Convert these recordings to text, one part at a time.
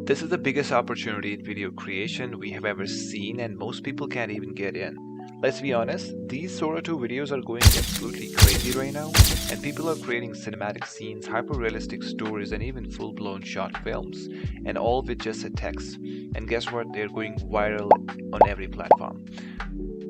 This is the biggest opportunity in video creation we have ever seen, and most people can't even get in. Let's be honest, these Sora 2 videos are going absolutely crazy right now, and people are creating cinematic scenes, hyper-realistic stories, and even full-blown short films, and all with just a text. And guess what? They're going viral on every platform.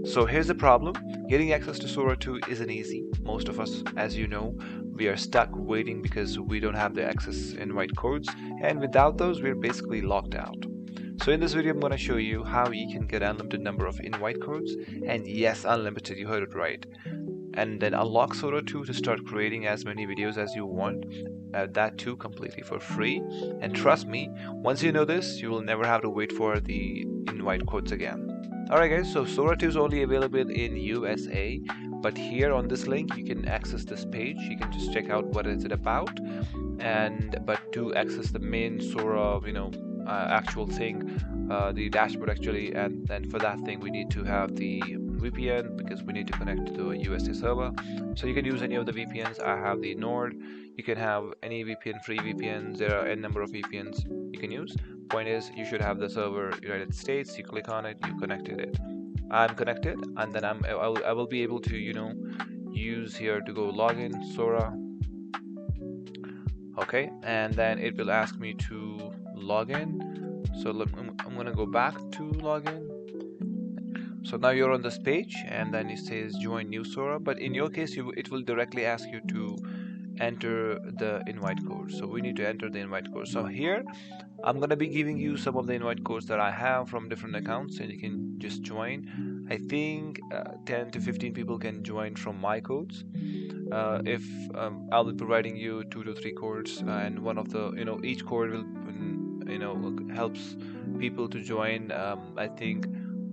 So here's the problem. Getting access to Sora 2 isn't easy. Most of us, as you know, we are stuck waiting because we don't have the access invite codes, and without those we're basically locked out. So in this video I'm going to show you how you can get unlimited number of invite codes, and yes, unlimited, you heard it right, and then unlock Sora 2 to start creating as many videos as you want, that too completely for free. And trust me, once you know this, you will never have to wait for the invite codes again. Alright guys, so Sora 2 is only available in USA, but here on this link you can access this page. You can just check out what is it about, but to access the main Sora actual thing, the dashboard actually, and then for that thing we need to have the VPN because we need to connect to the USA server. So you can use any of the VPNs. I have the Nord. You can have any VPN, free VPNs. There are a number of VPNs you can use. Point is, you should have the server United States. You click on it, you connected it. I'm connected, and then I will be able to use here to go login Sora. Okay, and then it will ask me to log in. So I'm gonna go back to login. So now you're on this page, and then it says join new Sora, but in your case it will directly ask you to enter the invite code. So we need to enter the invite code. So here I'm gonna be giving you some of the invite codes that I have from different accounts, and you can just join. I think 10 to 15 people can join from my codes. If I'll be providing you 2 to 3 codes, and one of the each code will helps people to join. I think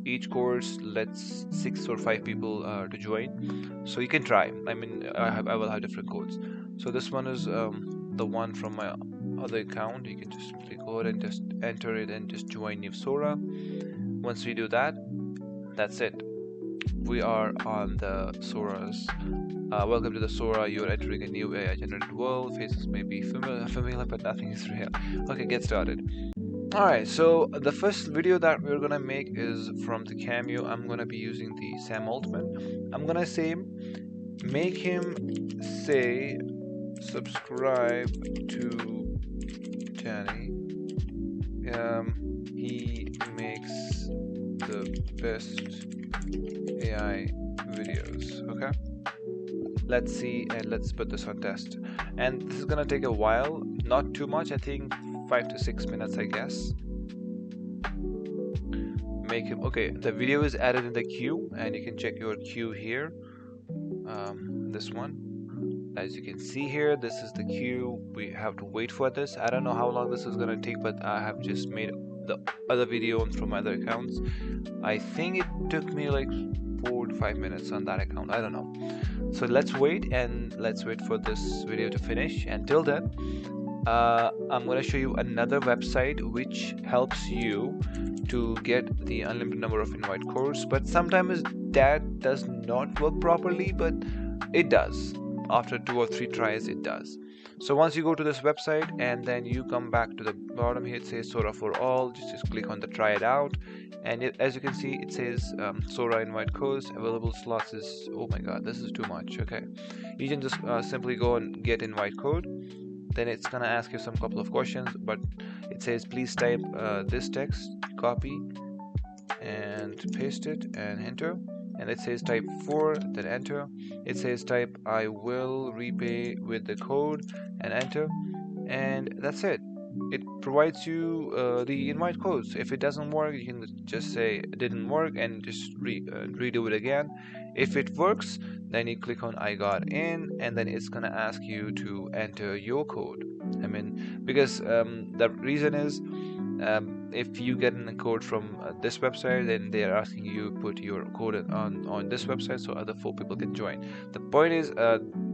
each course lets 6 or 5 people to join, so you can try. I mean, I will have different codes. So this one is the one from my other account. You can just simply go ahead and just enter it and just join new Sora. Once we do that, that's it. We are on the Sora's. Welcome to the Sora. You are entering a new AI generated world. Faces may be familiar, but nothing is real. Okay, get started. Alright, so the first video that we're gonna make is from the cameo. I'm gonna be using the Sam Altman. I'm gonna say, make him say subscribe to Danny. He makes the best AI videos. Okay, let's see, and let's put this on test. And this is gonna take a while, not too much. I think 5 to 6 minutes, I guess. Make him okay. The video is added in the queue, and you can check your queue here. This one, as you can see here, this is the queue. We have to wait for this. I don't know how long this is gonna take, but I have just made the other video from other accounts. I think it took me like 4 to 5 minutes on that account. I don't know. So let's wait, and let's wait for this video to finish. Until then, I'm going to show you another website which helps you to get the unlimited number of invite codes, but sometimes that does not work properly, but it does. After 2 or 3 tries, it does. So once you go to this website, and then you come back to the bottom here, it says Sora for all. Just click on the try it out, and as you can see, it says Sora invite codes, available slots is, oh my god, this is too much. Okay, you can just simply go and get invite code. Then it's gonna ask you some couple of questions, but it says please type this text, copy and paste it and enter. And it says type 4, then enter. It says type I will repay with the code and enter, and that's it. It provides you the invite codes. If it doesn't work, you can just say it didn't work and just redo it again. If it works, then you click on I got in, and then it's gonna ask you to enter your code. I mean, because the reason is, if you get a code from this website, then they are asking you put your code on this website so other 4 people can join. The point is,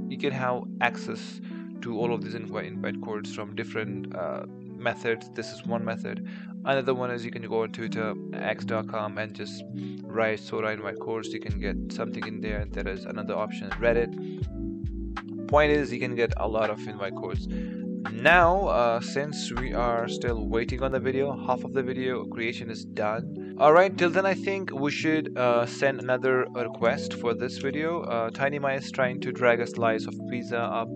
you can have access to all of these invite codes from different methods. This is one method. Another one is you can go on Twitter, x.com, and just write Sora invite codes. You can get something in there. There is another option, Reddit. Point is, you can get a lot of invite codes. Now, since we are still waiting on the video, half of the video creation is done. Alright, till then I think we should send another request for this video. Tiny Mai is trying to drag a slice of pizza up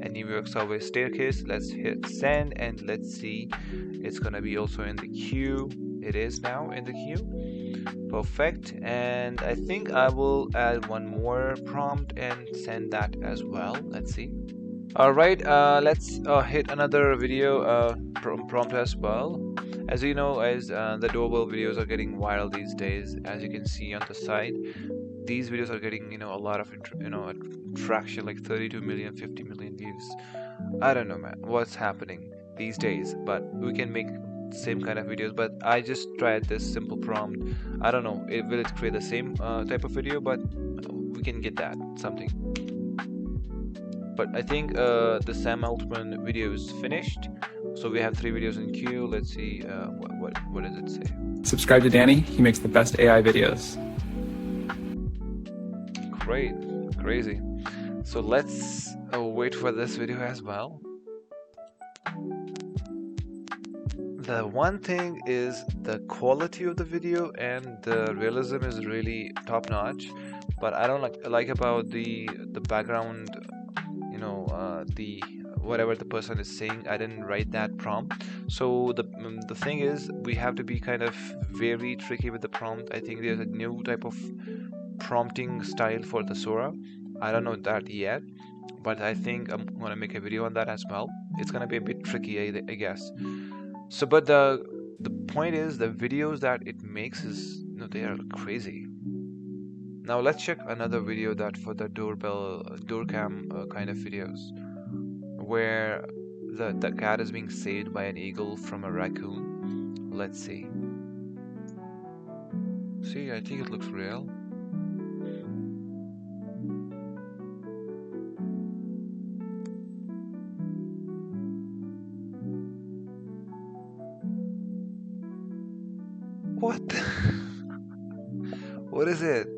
a New York subway staircase. Let's hit send and let's see. It's gonna be also in the queue. It is now in the queue. Perfect. And I think I will add one more prompt and send that as well. Let's see. Alright, let's hit another video prompt as well. As you know, as the doorbell videos are getting viral these days, as you can see on the side, these videos are getting a lot of traction, like 32 million, 50 million views. I don't know, man, what's happening these days, but we can make same kind of videos. But I just tried this simple prompt. I don't know, will it create the same type of video, but we can get that something. But I think the Sam Altman video is finished, so we have 3 videos in queue. Let's see what does it say. Subscribe to Danny. He makes the best AI videos. Great, crazy. So let's wait for this video as well. The one thing is the quality of the video and the realism is really top notch, but I don't like about the background, the whatever the person is saying. I didn't write that prompt, so the thing is we have to be kind of very tricky with the prompt. I think there's a new type of prompting style for the Sora. I don't know that yet, but I think I'm gonna make a video on that as well. It's gonna be a bit tricky, I guess. So, but the point is the videos that it makes is they are crazy. Now let's check another video that for the doorbell door cam kind of videos, where the cat is being saved by an eagle from a raccoon. Let's see. See, I think it looks real. What? What is it?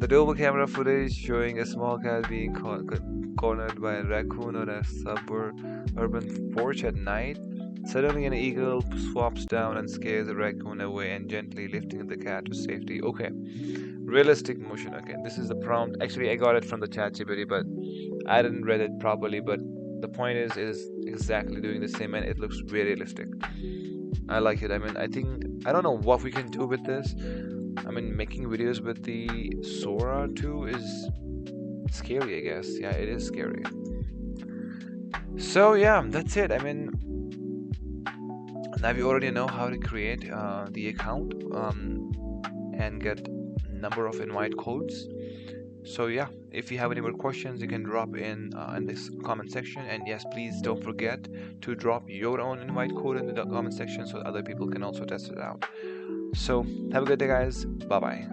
The doorbell camera footage showing a small cat being cornered by a raccoon on a suburban porch at night. Suddenly an eagle swoops down and scares the raccoon away and gently lifting the cat to safety. Okay, realistic motion. Okay, this is the prompt. Actually, I got it from the ChatGPT, but I didn't read it properly. But the point is exactly doing the same, and it looks very realistic. I like it. I mean, I don't know what we can do with this. I mean, making videos with the Sora too is scary, I guess. Yeah, it is scary. So yeah, that's it. I mean, now we already know how to create the account and get number of invite codes. So yeah, if you have any more questions, you can drop in this comment section. And yes, please don't forget to drop your own invite code in the comment section so other people can also test it out. So have a good day, guys. Bye bye.